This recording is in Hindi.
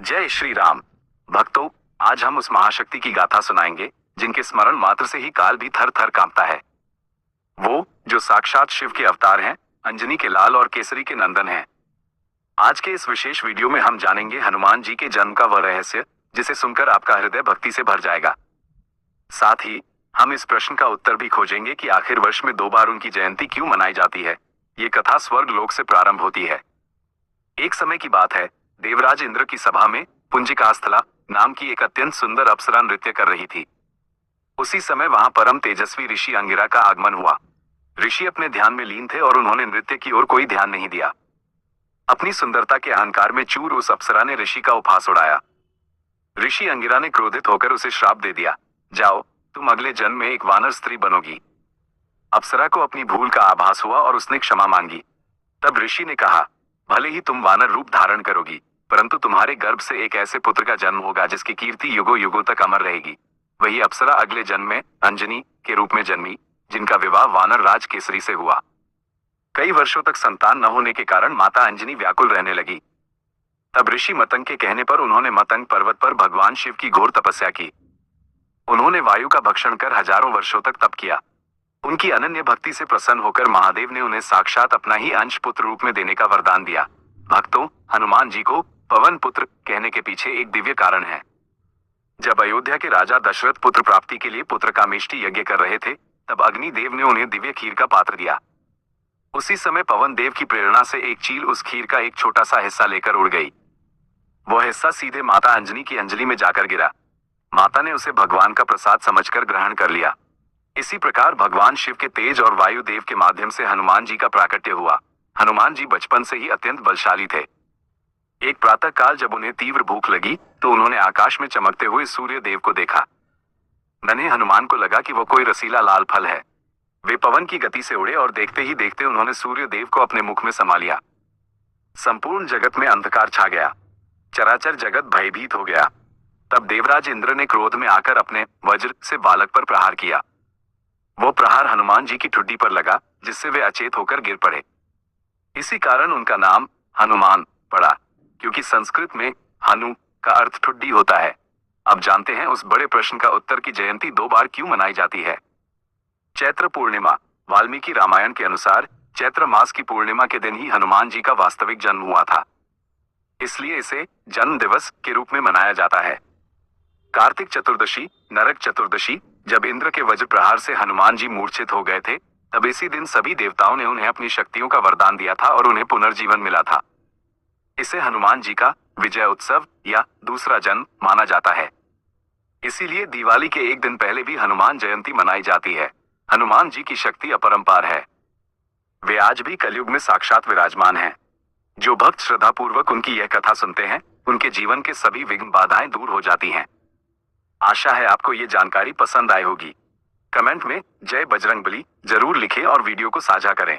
जय श्री राम। भक्तों, आज हम उस महाशक्ति की गाथा सुनाएंगे जिनके स्मरण मात्र से ही काल भी थर थर कांपता है। वो जो साक्षात शिव के अवतार हैं, अंजनी के लाल और केसरी के नंदन हैं। आज के इस विशेष वीडियो में हम जानेंगे हनुमान जी के जन्म का वह रहस्य जिसे सुनकर आपका हृदय भक्ति से भर जाएगा। साथ ही हम इस प्रश्न का उत्तर भी खोजेंगे कि आखिर वर्ष में 2 बार उनकी जयंती क्यों मनाई जाती है। ये कथा स्वर्ग लोक से प्रारंभ होती है। एक समय की बात है, देवराज इंद्र की सभा में पुंजिकास्थला नाम की एक अत्यंत सुंदर अप्सरा नृत्य कर रही थी। उसी समय वहां परम तेजस्वी ऋषि अंगिरा का आगमन हुआ। ऋषि अपने ध्यान में लीन थे और उन्होंने नृत्य की ओर कोई ध्यान नहीं दिया। अपनी सुंदरता के अहंकार में चूर उस अप्सरा ने ऋषि का उपहास उड़ाया। ऋषि अंगिरा ने क्रोधित होकर उसे श्राप दे दिया, जाओ, तुम अगले जन्म में एक वानर स्त्री बनोगी। अप्सरा को अपनी भूल का आभास हुआ और उसने क्षमा मांगी। तब ऋषि ने कहा, भले ही तुम वानर रूप धारण करोगी, परंतु तुम्हारे गर्भ से एक ऐसे पुत्र का जन्म होगा जिसकी कीर्ति युगों युगों तक अमर रहेगी। वही अप्सरा अगले जन्म में अंजनी के रूप में जन्मी, जिनका विवाह वानर राज केसरी से हुआ। कई वर्षों तक संतान न होने के कारण माता अंजनी व्याकुल रहने लगी। तब ऋषि मतंग के कहने पर उन्होंने मतंग पर्वत पर भगवान शिव की घोर तपस्या की। उन्होंने वायु का भक्षण कर हजारों वर्षों तक तप किया। उनकी अनन्य भक्ति से प्रसन्न होकर महादेव ने उन्हें साक्षात अपना ही अंश पुत्र रूप में देने का वरदान दिया। भक्तों, हनुमान जी को पवन पुत्र कहने के पीछे एक दिव्य कारण है। जब अयोध्या के राजा दशरथ पुत्र प्राप्ति के लिए पुत्र कामेष्टि यज्ञ कर रहे थे, तब अग्नि देव ने उन्हें दिव्य खीर का पात्र दिया। उसी समय पवन देव की प्रेरणा से एक चील उस खीर का एक छोटा सा हिस्सा लेकर उड़ गई। वह हिस्सा सीधे माता अंजनी की अंजलि में जाकर गिरा। माता ने उसे भगवान का प्रसाद समझकर ग्रहण कर लिया। इसी प्रकार भगवान शिव के तेज और वायु देव के माध्यम से हनुमान जी का प्राकट्य हुआ। हनुमान जी बचपन से ही अत्यंत बलशाली थे। एक प्रातः काल जब उन्हें तीव्र भूख लगी तो उन्होंने आकाश में चमकते हुए सूर्य देव को देखा। नन्हे हनुमान को लगा कि वह कोई रसीला लाल फल है। वे पवन की गति से उड़े और देखते ही देखते उन्होंने सूर्य देव को अपने मुख में समा लिया। संपूर्ण जगत में अंधकार छा गया। चराचर जगत भयभीत हो गया। तब देवराज इंद्र ने क्रोध में आकर अपने वज्र से बालक पर प्रहार किया। वो प्रहार हनुमान जी की ठुड्डी पर लगा, जिससे वे अचेत होकर गिर पड़े। इसी कारण उनका नाम हनुमान पड़ा, क्योंकि संस्कृत में हनु का अर्थ ठुड्डी होता है। अब जानते हैं उस बड़े प्रश्न का उत्तर की जयंती 2 बार क्यों मनाई जाती है। चैत्र पूर्णिमा। वाल्मीकि रामायण के अनुसार चैत्र मास की पूर्णिमा के दिन ही हनुमान जी का वास्तविक जन्म हुआ था, इसलिए इसे जन्म दिवस के रूप में मनाया जाता है। कार्तिक चतुर्दशी, नरक चतुर्दशी, जब इंद्र के वज्र प्रहार से हनुमान जी मूर्छित हो गए थे, तब इसी दिन सभी देवताओं ने उन्हें अपनी शक्तियों का वरदान दिया था और उन्हें पुनर्जीवन मिला था। इसे हनुमान जी का विजय उत्सव या दूसरा जन्म माना जाता है। इसीलिए दिवाली के एक दिन पहले भी हनुमान जयंती मनाई जाती है। हनुमान जी की शक्ति अपरंपार है। वे आज भी कलयुग में साक्षात विराजमान हैं। जो भक्त श्रद्धापूर्वक उनकी यह कथा सुनते हैं, उनके जीवन के सभी विघ्न बाधाएं दूर हो जाती हैं। आशा है आपको ये जानकारी पसंद आई होगी। कमेंट में जय बजरंगबली जरूर लिखें और वीडियो को साझा करें।